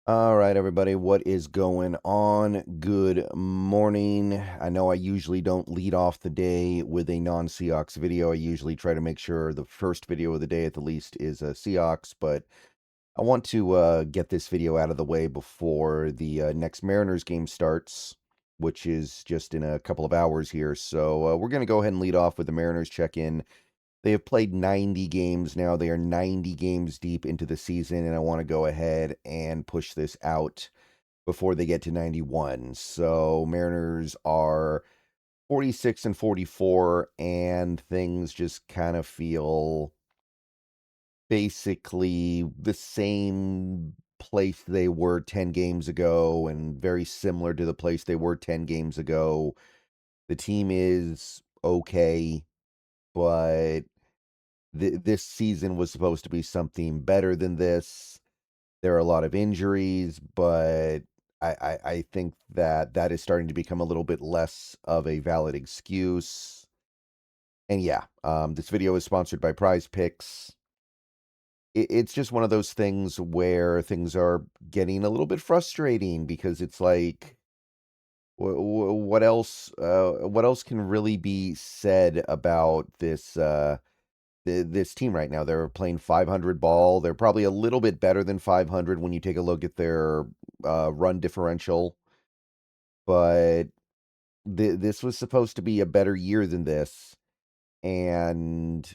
All right, everybody, what is going on? Good morning. I know I usually don't lead off the day with a non-Seahawks video. I usually try to make sure the first video of the day, at the least, is Seahawks, but I want to get this video out of the way before the next Mariners game starts, which is just in a couple of hours here. So we're going to go ahead and lead off with the Mariners check-in. They have played 90 games now. They are 90 games deep into the season, and I want to go ahead and push this out before they get to 91. So Mariners are 46 and 44, and things just kind of feel basically the same place they were 10 games ago and very similar to the place they were 10 games ago. The team is okay, but this season was supposed to be something better than this. There are a lot of injuries, but I think that that is starting to become a little bit less of a valid excuse. And yeah, this video is sponsored by Prize Picks. It's just one of those things where things are getting a little bit frustrating because it's like, what else? What else can really be said about this team right now? They're playing 500 ball. They're probably a little bit better than 500 when you take a look at their run differential, but this was supposed to be a better year than this. And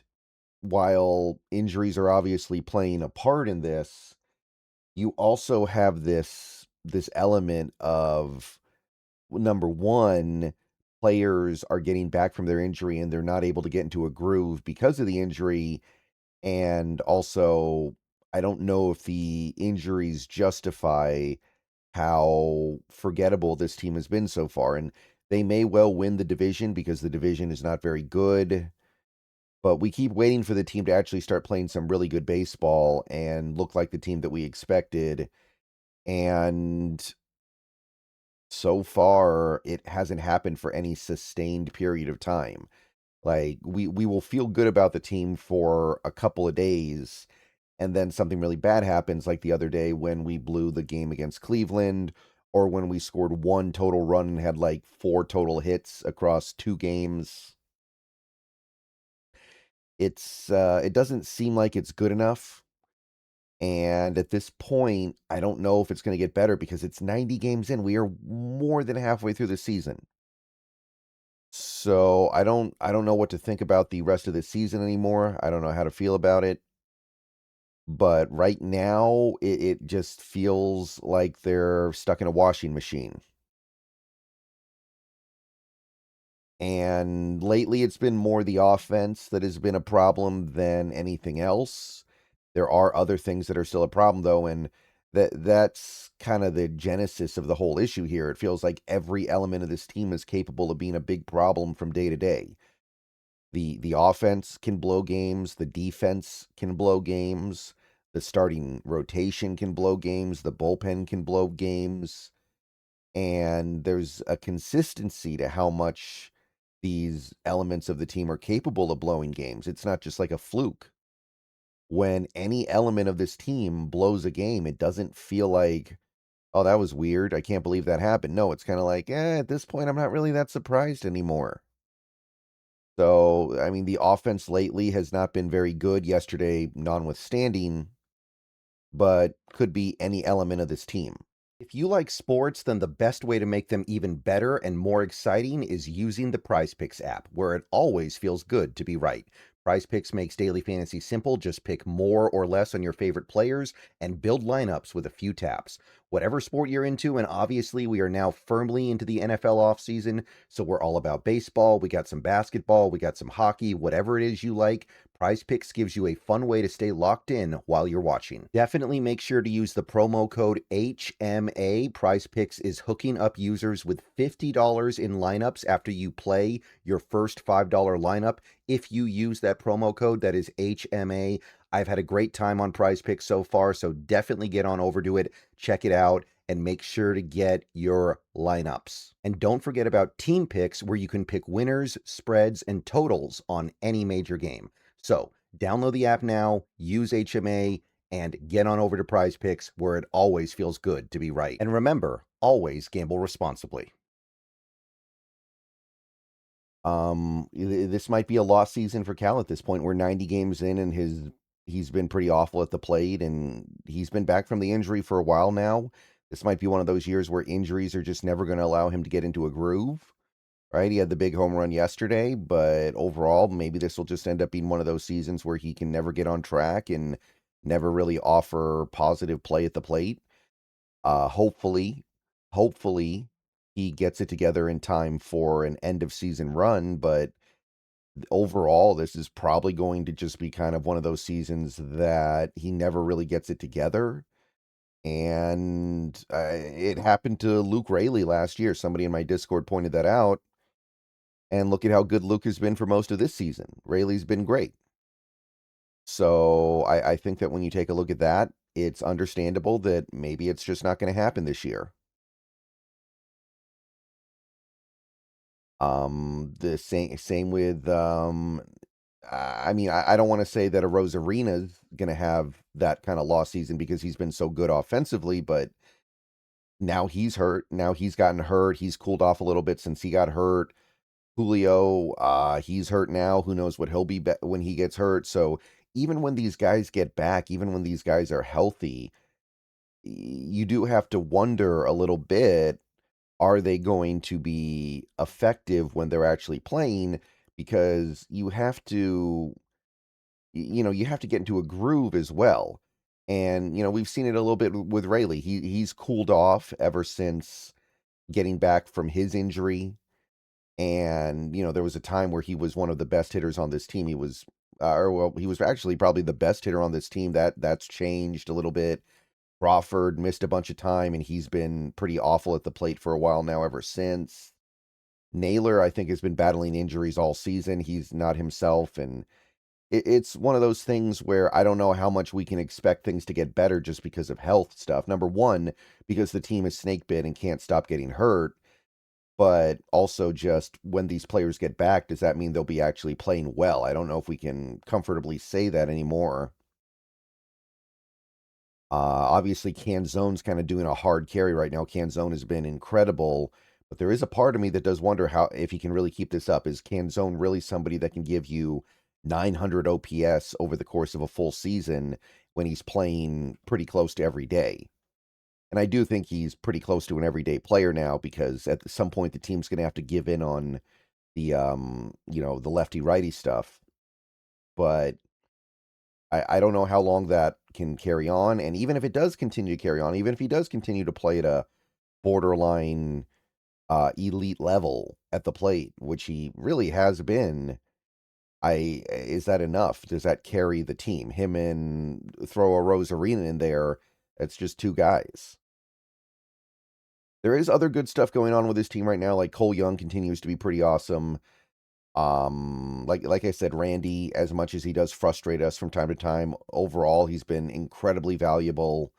while injuries are obviously playing a part in this, you also have this element of, number one, players are getting back from their injury and they're not able to get into a groove because of the injury. And also, I don't know if the injuries justify how forgettable this team has been so far. And they may well win the division because the division is not very good. But we keep waiting for the team to actually start playing some really good baseball and look like the team that we expected. And so far, it hasn't happened for any sustained period of time. Like, we will feel good about the team for a couple of days, and then something really bad happens, like the other day when we blew the game against Cleveland, or when we scored one total run and had like 4 total hits across 2 games. It doesn't seem like it's good enough. And at this point, I don't know if it's going to get better because it's 90 games in. We are more than halfway through the season. So I don't know what to think about the rest of the season anymore. I don't know how to feel about it. But right now, it just feels like they're stuck in a washing machine. And lately, it's been more the offense that has been a problem than anything else. There are other things that are still a problem, though, and that's kind of the genesis of the whole issue here. It feels like every element of this team is capable of being a big problem from day to day. The offense can blow games, the defense can blow games, the starting rotation can blow games, the bullpen can blow games, and there's a consistency to how much these elements of the team are capable of blowing games. It's not just like a fluke. When any element of this team blows a game, it doesn't feel like, oh, that was weird. I can't believe that happened. No, it's kind of like, at this point, I'm not really that surprised anymore. So, I mean, the offense lately has not been very good, yesterday notwithstanding, but could be any element of this team. If you like sports, then the best way to make them even better and more exciting is using the Prize Picks app, where it always feels good to be right. Prize Picks makes daily fantasy simple. Just pick more or less on your favorite players and build lineups with a few taps. Whatever sport you're into, and obviously we are now firmly into the NFL offseason, so we're all about baseball. We got some basketball, we got some hockey, whatever it is you like. Prize Picks gives you a fun way to stay locked in while you're watching. Definitely make sure to use the promo code HMA. Prize Picks is hooking up users with $50 in lineups after you play your first $5 lineup. If you use that promo code, that is HMA. I've had a great time on Prize Picks so far, so definitely get on over to it, check it out, and make sure to get your lineups. And don't forget about Team Picks, where you can pick winners, spreads, and totals on any major game. So download the app now, use HMA, and get on over to Prize Picks, where it always feels good to be right. And remember, always gamble responsibly. This might be a lost season for Cal at this point. We're 90 games in, and he's been pretty awful at the plate, and he's been back from the injury for a while now. This might be one of those years where injuries are just never going to allow him to get into a groove, right? He had the big home run yesterday, but overall, maybe this will just end up being one of those seasons where he can never get on track and never really offer positive play at the plate. Hopefully, hopefully he gets it together in time for an end of season run, but overall, this is probably going to just be kind of one of those seasons that he never really gets it together. And it happened to Luke Raley last year. Somebody in my Discord pointed that out. And look at how good Luke has been for most of this season. Raley's been great. So I think that when you take a look at that, it's understandable that maybe it's just not going to happen this year. The same with I mean, I don't want to say that a Rosarena's gonna have that kind of lost season because he's been so good offensively, but now he's hurt. Now he's gotten hurt. He's cooled off a little bit since he got hurt. Julio, he's hurt now. Who knows what he'll be when he gets hurt? So even when these guys get back, even when these guys are healthy, you do have to wonder a little bit, are they going to be effective when they're actually playing? Because you have to, you have to get into a groove as well. And, we've seen it a little bit with Rayleigh. He's cooled off ever since getting back from his injury. And, there was a time where he was one of the best hitters on this team. He was, he was actually probably the best hitter on this team. That's changed a little bit. Crawford missed a bunch of time, and he's been pretty awful at the plate for a while now ever since. Naylor, I think, has been battling injuries all season. He's not himself, and it's one of those things where I don't know how much we can expect things to get better just because of health stuff. Number one, because the team is snake bit and can't stop getting hurt, but also just when these players get back, does that mean they'll be actually playing well? I don't know if we can comfortably say that anymore. Obviously, Canzone's kind of doing a hard carry right now. Canzone has been incredible, but there is a part of me that does wonder how if he can really keep this up. Is Canzone really somebody that can give you 900 OPS over the course of a full season when he's playing pretty close to every day? And I do think he's pretty close to an everyday player now because at some point the team's going to have to give in on the lefty righty stuff. But I don't know how long that can carry on. And even if it does continue to carry on, even if he does continue to play at a borderline elite level at the plate, which he really has been, is that enough? Does that carry the team? Him and throw a Rosarina in there, it's just two guys. There is other good stuff going on with this team right now. Like Cole Young continues to be pretty awesome. Like I said, Randy, as much as he does frustrate us from time to time, overall he's been incredibly valuable.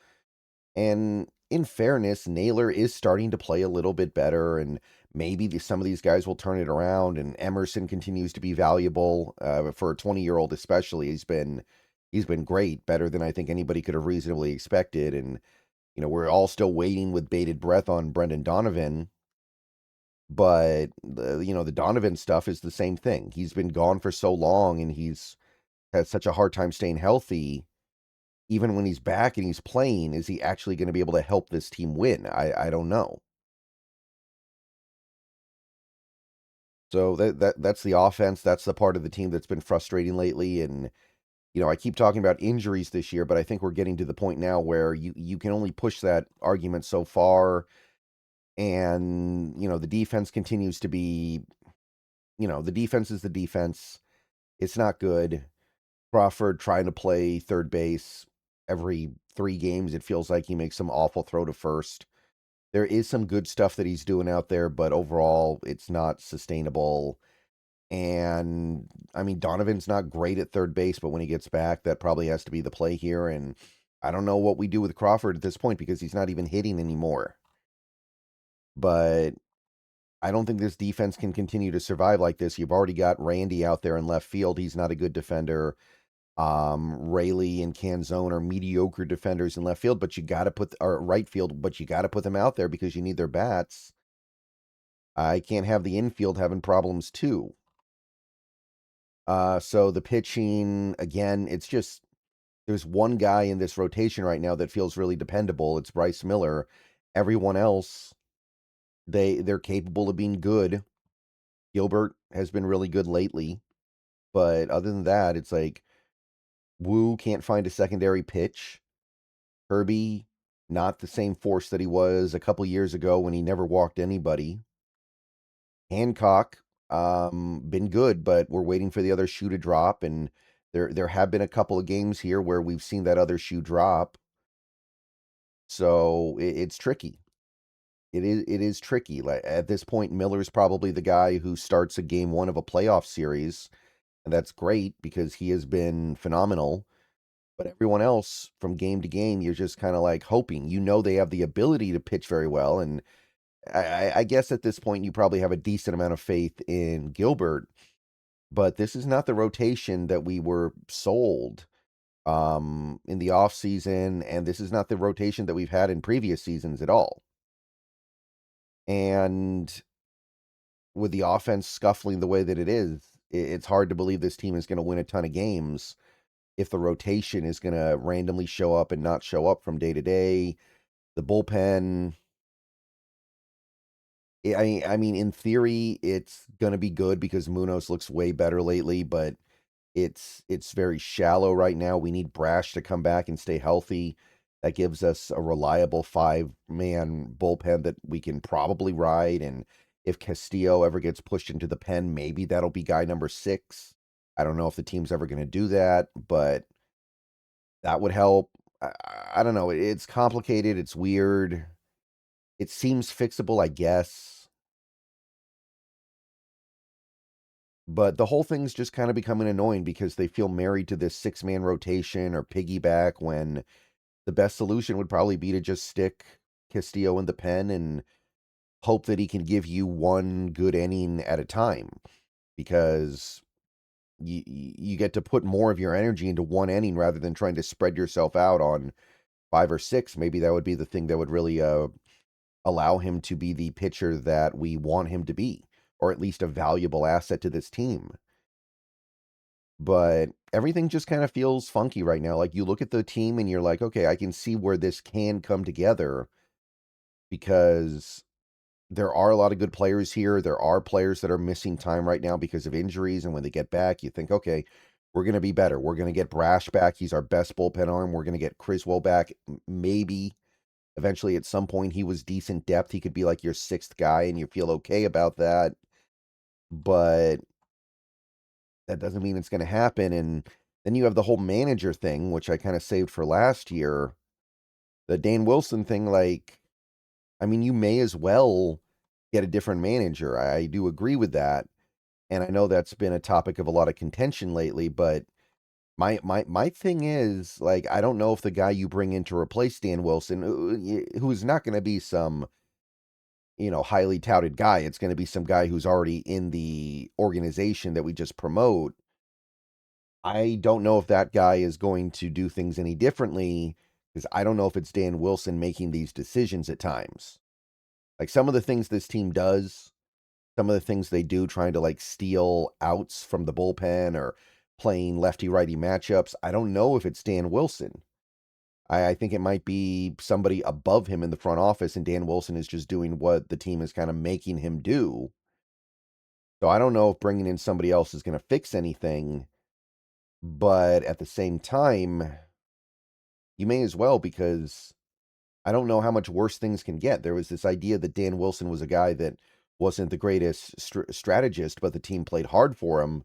And in fairness, Naylor is starting to play a little bit better, and maybe some of these guys will turn it around. And Emerson continues to be valuable for a 20-year-old, especially. He's been great, better than I think anybody could have reasonably expected. And we're all still waiting with bated breath on Brendan Donovan. But the Donovan stuff is the same thing. He's been gone for so long, and he's had such a hard time staying healthy. Even when he's back and he's playing, is he actually going to be able to help this team win? I don't know. So that's the offense. That's the part of the team that's been frustrating lately. And I keep talking about injuries this year, but I think we're getting to the point now where you can only push that argument so far. And the defense continues to be, the defense is the defense. It's not good. Crawford trying to play third base every 3 games. It feels like he makes some awful throw to first. There is some good stuff that he's doing out there, but overall, it's not sustainable. And I mean, Donovan's not great at third base, but when he gets back, that probably has to be the play here. And I don't know what we do with Crawford at this point because he's not even hitting anymore. But I don't think this defense can continue to survive like this. You've already got Randy out there in left field. He's not a good defender. Rayleigh and Canzone are mediocre defenders in left field, but you got to put or right field, but you got to put them out there because you need their bats. I can't have the infield having problems too. So the pitching again, it's just there's one guy in this rotation right now that feels really dependable. It's Bryce Miller. Everyone else, they're capable of being good. Gilbert has been really good lately, but other than that, it's like Wu can't find a secondary pitch. Kirby, not the same force that he was a couple years ago when he never walked anybody. Hancock, been good, but we're waiting for the other shoe to drop, and there have been a couple of games here where we've seen that other shoe drop. So it's tricky. It is tricky. Like at this point, Miller's probably the guy who starts a game one of a playoff series, and that's great because he has been phenomenal. But everyone else from game to game, you're just kind of like hoping. You know they have the ability to pitch very well, and I guess at this point you probably have a decent amount of faith in Gilbert. But this is not the rotation that we were sold in the off season, and this is not the rotation that we've had in previous seasons at all. And with the offense scuffling the way that it is, it's hard to believe this team is going to win a ton of games if the rotation is going to randomly show up and not show up from day to day. The bullpen, I mean, in theory, it's going to be good because Munoz looks way better lately, but it's very shallow right now. We need Brash to come back and stay healthy. That gives us a reliable 5-man bullpen that we can probably ride. And if Castillo ever gets pushed into the pen, maybe that'll be guy number 6. I don't know if the team's ever going to do that, but that would help. I don't know. It's complicated. It's weird. It seems fixable, I guess. But the whole thing's just kind of becoming annoying because they feel married to this 6-man rotation or piggyback when the best solution would probably be to just stick Castillo in the pen and hope that he can give you one good inning at a time because you get to put more of your energy into one inning rather than trying to spread yourself out on 5 or 6. Maybe that would be the thing that would really allow him to be the pitcher that we want him to be, or at least a valuable asset to this team. But everything just kind of feels funky right now. Like you look at the team and you're like, okay, I can see where this can come together because there are a lot of good players here. There are players that are missing time right now because of injuries. And when they get back, you think, okay, we're going to be better. We're going to get Brash back. He's our best bullpen arm. We're going to get Criswell back. Maybe eventually at some point he was decent depth. He could be like your 6th guy and you feel okay about that. But that doesn't mean it's going to happen. And then you have the whole manager thing, which I kind of saved for last year. The Dane Wilson thing, like, I mean, you may as well get a different manager. I do agree with that. And I know that's been a topic of a lot of contention lately, but my thing is, like, I don't know if the guy you bring in to replace Dan Wilson, who's not going to be some, highly touted guy, it's going to be some guy who's already in the organization that we just promote. I don't know if that guy is going to do things any differently because I don't know if it's Dan Wilson making these decisions at times. Like some of the things this team does, some of the things they do trying to like steal outs from the bullpen or playing lefty righty matchups. I don't know if it's Dan Wilson. I think it might be somebody above him in the front office, and Dan Wilson is just doing what the team is kind of making him do. So I don't know if bringing in somebody else is going to fix anything, but at the same time, you may as well because I don't know how much worse things can get. There was this idea that Dan Wilson was a guy that wasn't the greatest strategist, but the team played hard for him.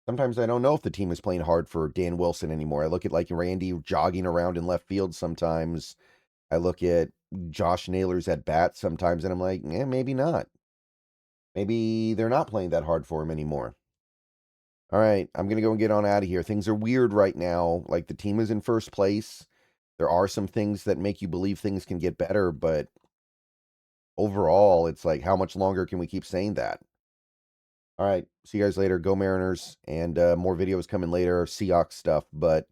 Sometimes I don't know if the team is playing hard for Dan Wilson anymore. I look at like Randy jogging around in left field sometimes. I look at Josh Naylor's at bat sometimes, and I'm like, maybe not. Maybe they're not playing that hard for him anymore. All right, I'm going to go and get on out of here. Things are weird right now. Like the team is in first place. There are some things that make you believe things can get better, but overall, it's like, how much longer can we keep saying that? All right. See you guys later. Go Mariners. And more videos coming later. Seahawks stuff. But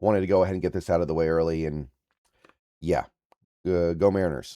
wanted to go ahead and get this out of the way early. And yeah, go Mariners.